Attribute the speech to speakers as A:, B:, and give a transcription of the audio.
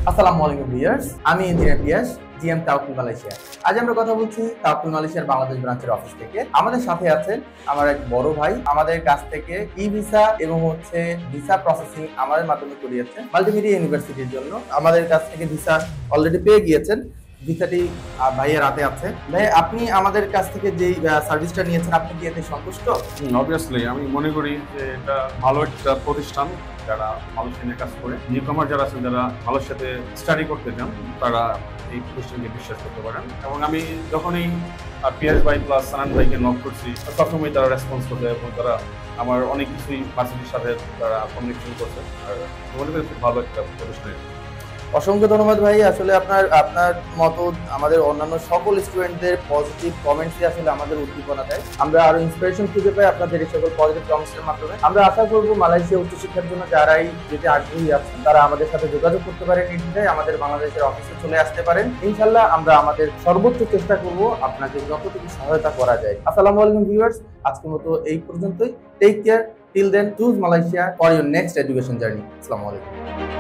A: আসসালামু আলাইকুম ভিউয়ার্স, আমি ইঞ্জিনিয়ার পিয়াস, জিএম তাওয়াক্কুল মালয়েশিয়া। আজ আমরা কথা বলছি তাওয়াক্কুল মালয়েশিয়ার বাংলাদেশ ব্রাঞ্চের অফিস থেকে। আমাদের সাথে আছেন আমার এক বড় ভাই, আমাদের কাছ থেকে ই ভিসা এবং ভিসা প্রসেসিং আমাদের মাধ্যমে করিয়েছেন মাল্টিমিডিয়া ইউনিভার্সিটির জন্য। আমাদের কাছ থেকে ভিসা অলরেডি পেয়ে গিয়েছেন। ভিসাটি ভাইয়ের হাতে আছে। ভাই, আপনি আমাদের কাছ থেকে যেই সার্ভিসটা নিয়েছেন, আপনি কি এতে সন্তুষ্ট?
B: অবভিয়াসলি আমি মনে করি যে এটা ভালো একটা প্রতিষ্ঠান যারা মালয়েশিয়ানে কাজ করে। নিউকামার যারা আছেন, যারা মালয়েশিয়াতে স্টাডি করতে চান, তারা এই প্রতিষ্ঠানকে বিশ্বাস করতে পারেন। এবং আমি যখনই পিয়াস ভাই প্লাস সানান ভাইকে নক করছি, সবসময় তারা রেসপন্স করছে এবং তারা আমার অনেক কিছুই ভার্সিটির সাথে তারা কমিউনিকেশন করছে। আর মনে করি খুব ভালো একটা প্রতিষ্ঠান।
A: অসংখ্য ধন্যবাদ ভাই। আসলে আপনার মতো আমাদের অন্যান্য সকল স্টুডেন্টদের পজিটিভ কমেন্টসই আসলে আমাদের উদ্দীপনা দেয়। আমরা আরো ইন্সপিরেশন খুঁজে পাই আপনাদের এই সকল পজিটিভ কমেন্টসের মাধ্যমে। আমরা আশা করব মালয়েশিয়া উচ্চশিক্ষার জন্য যারাই যেতে আগ্রহী আছেন তারা আমাদের সাথে যোগাযোগ করতে পারেন। নির্দ্বিধায় আমাদের বাংলাদেশের অফিসে চলে আসতে পারেন। ইনশাআল্লাহ আমরা আমাদের সর্বোচ্চ চেষ্টা করব আপনাকে যতটুকু সহায়তা করা যায়। আসসালামু আলাইকুম ভিউয়ার্স, আজকের মতো এই পর্যন্তই। Take care, till then, choose Malaysia for your next education journey. আসসালামু আলাইকুম।